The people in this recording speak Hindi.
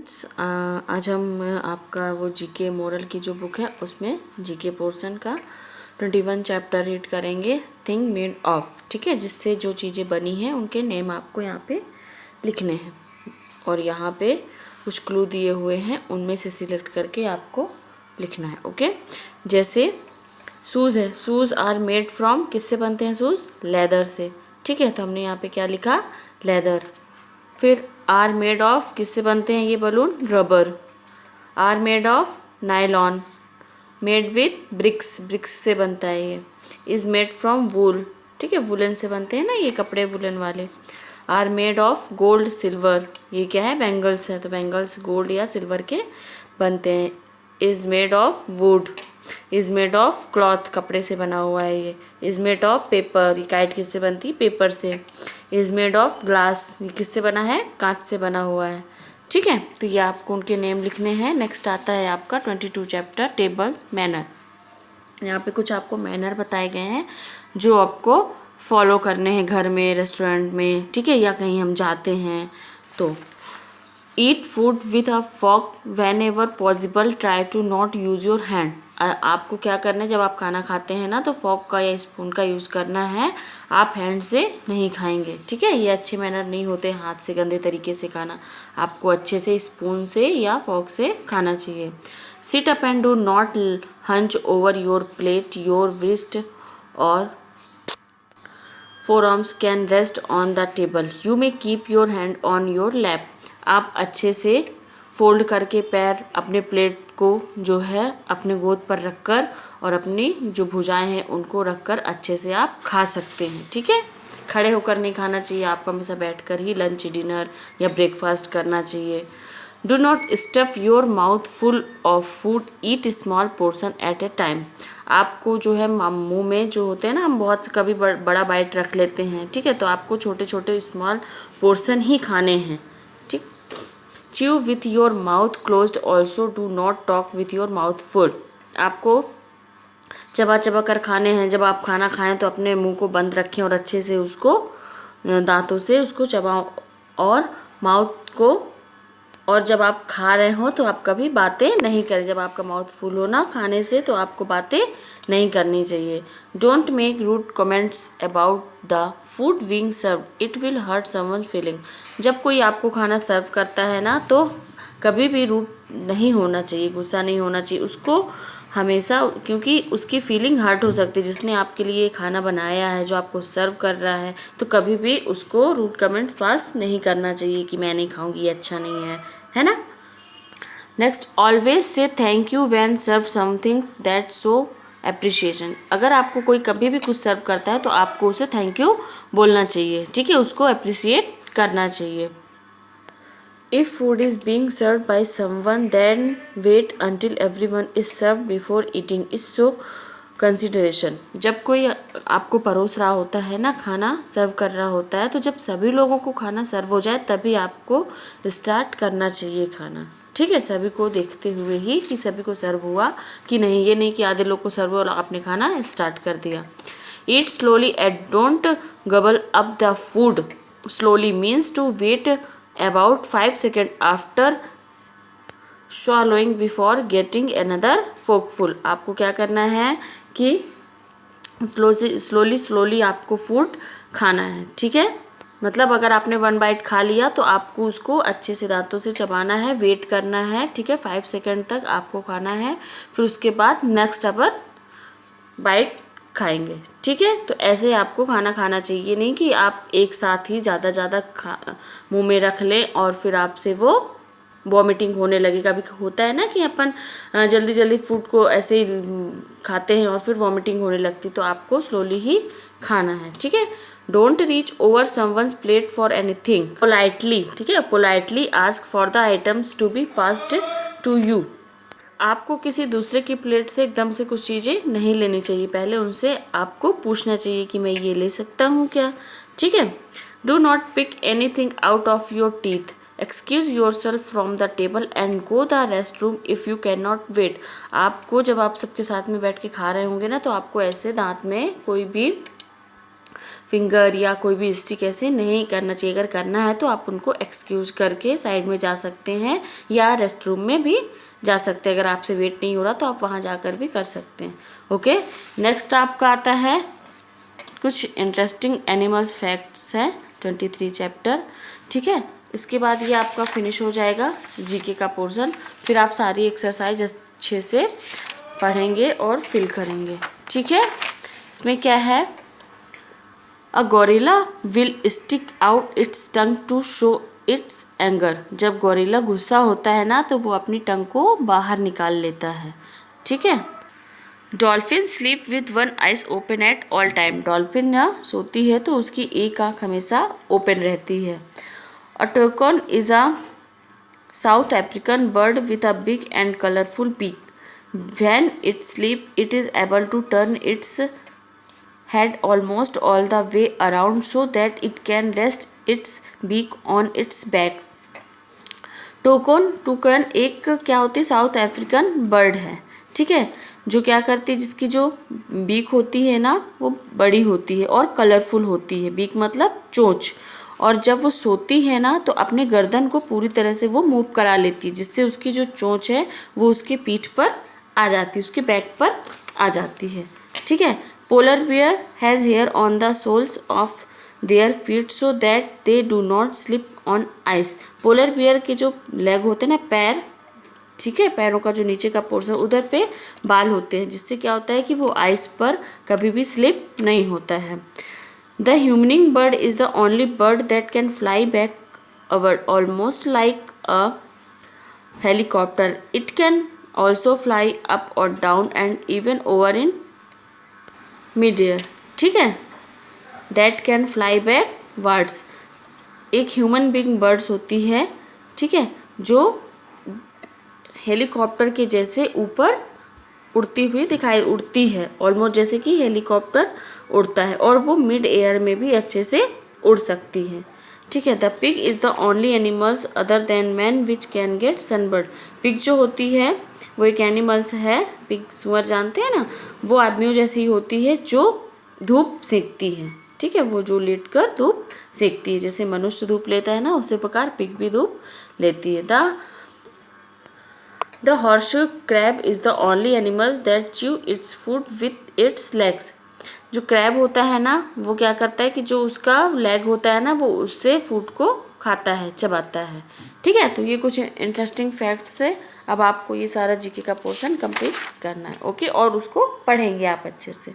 स्टूडेंट्स, आज हम आपका वो जीके मोरल की जो बुक है उसमें जीके पोर्शन का 21 चैप्टर रीड करेंगे, थिंग मेड ऑफ। ठीक है, जिससे जो चीज़ें बनी हैं उनके नेम आपको यहाँ पे लिखने हैं और यहाँ पे कुछ क्लू दिए हुए हैं, उनमें से सिलेक्ट करके आपको लिखना है। ओके, जैसे शूज़ है, शूज़ आर मेड फ्रॉम, किससे बनते हैं शूज़? लेदर से। ठीक है, तो हमने यहाँ पे क्या लिखा? लेदर। फिर आर मेड ऑफ, किससे बनते हैं ये balloon? Rubber. Are made of nylon. Made with bricks, bricks से बनता है ये। इज़ मेड फ्रॉम वूल, ठीक है, वुलन से बनते हैं ना ये कपड़े, वुलन वाले। Are made of gold silver, ये क्या है? बैंगल्स है, तो बैंगल्स गोल्ड या सिल्वर के बनते हैं। Is made of would. Is made of cloth, कपड़े से बना हुआ है ये। इज़ मेड ऑफ पेपर, ये काइट किससे बनती है? पेपर से। इज़ मेड ऑफ ग्लास, ये किससे बना है? कांच से बना हुआ है। ठीक है, तो ये आपको उनके नेम लिखने हैं। नेक्स्ट आता है आपका 22 चैप्टर टेबल मैनर। यहाँ पे कुछ आपको मैनर बताए गए हैं जो आपको फॉलो करने हैं घर में, रेस्टोरेंट में, ठीक है, या कहीं हम जाते हैं तो। Eat food with a fork whenever possible, try to not use your hand. आपको क्या करना है, जब आप खाना खाते हैं ना तो फॉर्क का या स्पून का यूज़ करना है, आप हैंड से नहीं खाएंगे। ठीक है, ये अच्छे मैनर नहीं होते हाथ से गंदे तरीके से खाना, आपको अच्छे से स्पून से या फॉर्क से खाना चाहिए। Sit up and do not hunch over your plate, your wrist और forearms can rest on the table. You may keep your hand on your lap. आप अच्छे से फोल्ड करके पैर अपने प्लेट को जो है अपने गोद पर रखकर और अपनी जो भुजाएं हैं उनको रखकर अच्छे से आप खा सकते हैं। ठीक है, खड़े होकर नहीं खाना चाहिए, आपको हमेशा बैठकर ही लंच, डिनर या ब्रेकफास्ट करना चाहिए। Do not stuff your mouth full of food, eat small portion at a time. आपको जो है मुंह में जो होते हैं ना, हम बहुत कभी बड़ा बाइट रख लेते हैं, ठीक है, तो आपको छोटे छोटे स्मॉल पोर्शन ही खाने हैं। ठीक, chew with your mouth closed also, do not talk with your mouth full. आपको चबा चबा कर खाने हैं, जब आप खाना खाएं तो अपने मुंह को बंद रखें और अच्छे से उसको दांतों से उसको चबाओ और माउथ को, और जब आप खा रहे हो तो आप कभी बातें नहीं करें। जब आपका माउथ फुल हो ना खाने से तो आपको बातें नहीं करनी चाहिए। Don't make rude comments about the food being serve, it will hurt someone feeling. जब कोई आपको खाना सर्व करता है ना तो कभी भी रूड नहीं होना चाहिए, गुस्सा नहीं होना चाहिए उसको हमेशा, क्योंकि उसकी फीलिंग हर्ट हो सकती है। जिसने आपके लिए खाना बनाया है, जो आपको सर्व कर रहा है, तो कभी भी उसको रूड कमेंट्स पास नहीं करना चाहिए कि मैं नहीं खाऊंगी, ये अच्छा नहीं है ना। Next, always say thank you when serve somethings that show appreciation. अगर आपको कोई कभी भी कुछ सर्व करता है तो आपको उसे थैंक यू बोलना चाहिए। ठीक है, उसको अप्रिसिएट करना चाहिए। If food is being served by someone, then wait until everyone is served before eating. Is so consideration. जब कोई आपको परोस रहा होता है ना, खाना सर्व कर रहा होता है, तो जब सभी लोगों को खाना सर्व हो जाए तभी आपको स्टार्ट करना चाहिए खाना। ठीक है, सभी को देखते हुए ही कि सभी को सर्व हुआ कि नहीं, ये नहीं कि आधे लोग को सर्व हुआ आपने खाना स्टार्ट कर दिया। Eat slowly and don't gobble up the food. Slowly means to wait about 5 seconds after swallowing before getting another forkful. आपको क्या करना है कि स्लोली आपको फूड खाना है। ठीक है, मतलब अगर आपने 1 बाइट खा लिया तो आपको उसको अच्छे से दांतों से चबाना है, वेट करना है। ठीक है, 5 सेकंड तक आपको खाना है, फिर उसके बाद नेक्स्ट अपर बाइट खाएंगे। ठीक है, तो ऐसे आपको खाना खाना चाहिए, नहीं कि आप एक साथ ही ज़्यादा मुंह में रख लें और फिर आपसे वो वॉमिटिंग होने लगे। कभी होता है ना कि अपन जल्दी जल्दी फूड को ऐसे ही खाते हैं और फिर वॉमिटिंग होने लगती, तो आपको स्लोली ही खाना है। ठीक है, don't reach over someone's plate for anything, politely. ठीक है, politely ask for the items to be passed to you. आपको किसी दूसरे की प्लेट से एकदम से कुछ चीज़ें नहीं लेनी चाहिए, पहले उनसे आपको पूछना चाहिए कि मैं ये ले सकता हूँ क्या। ठीक है, do not pick anything out of your teeth, excuse yourself from the table and go the rest room if you can not wait. आपको जब आप सबके साथ में बैठ के खा रहे होंगे ना तो आपको ऐसे दांत में कोई भी फिंगर या कोई भी स्टिक ऐसे नहीं करना चाहिए। अगर करना है तो आप उनको एक्सक्यूज करके साइड में जा सकते हैं या रेस्ट रूम में भी जा सकते हैं। अगर आपसे वेट नहीं हो रहा तो आप वहाँ जाकर भी कर सकते हैं। ओके, नेक्स्ट आपका आता है कुछ इंटरेस्टिंग एनिमल्स फैक्ट्स हैं 23 चैप्टर। ठीक है, इसके बाद ये आपका फिनिश हो जाएगा जीके का पोर्शन। फिर आप सारी एक्सरसाइज अच्छे से पढ़ेंगे और फिल करेंगे। ठीक है, इसमें क्या है, a gorilla will stick out its tongue to show its anger. जब गोरिल्ला गुस्सा होता है ना तो वो अपनी टंग को बाहर निकाल लेता है। ठीक है, dolphin sleep with one eyes open at all time. Dolphin ना सोती है तो उसकी एक आँख हमेशा ओपन रहती है। A toucan is a South African bird with a big and colourful beak. When it sleep it is able to turn its head almost all the way around so that it can rest its beak on its back. टूकन एक क्या होती है, साउथ अफ्रीकन बर्ड है। ठीक है, जो क्या करती है, जिसकी जो बीक होती है ना वो बड़ी होती है और कलरफुल होती है। बीक मतलब चोंच। और जब वो सोती है ना तो अपने गर्दन को पूरी तरह से वो मूव करा लेती है, जिससे उसकी जो चोंच है वो उसके पीठ पर आ जाती है, उसके बैक पर आ जाती है। ठीक है, polar bear has hair on the soles of their feet so that they do not slip on ice. Polar bear के जो लेग होते हैं ना, पैर, ठीक है, पैरों का जो नीचे का पोर्शन उधर पे बाल होते हैं, जिससे क्या होता है कि वो आइस पर कभी भी स्लिप नहीं होता है। The humming bird is the only bird that can fly backward almost like a helicopter. It can also fly up और down and even over in mid air. ठीक है, that can fly backwards. एक ह्यूमन बीइंग बर्ड्स होती है, ठीक है, जो हेलीकॉप्टर के जैसे ऊपर उड़ती है ऑलमोस्ट जैसे कि हेलीकॉप्टर उड़ता है, और वो मिड एयर में भी अच्छे से उड़ सकती है। ठीक है, the pig is the only animals other than man which can get sunburn. Pig जो होती है वो एक एनिमल्स है, पिग सुअर जानते हैं ना, वो आदमियों जैसी होती है जो धूप सेकती है। ठीक है, वो जो लेट कर धूप सेकती है, जैसे मनुष्य धूप लेता है ना उसी प्रकार पिग भी धूप लेती है। The horseshoe crab is the only animal that chew its food with its legs। जो क्रैब होता है ना वो क्या करता है कि जो उसका लेग होता है ना वो उससे फूड को खाता है, चबाता है। ठीक है, तो ये कुछ इंटरेस्टिंग फैक्ट्स है। अब आपको ये सारा जीके का पोर्शन कंप्लीट करना है। ओके, और उसको पढ़ेंगे आप अच्छे से।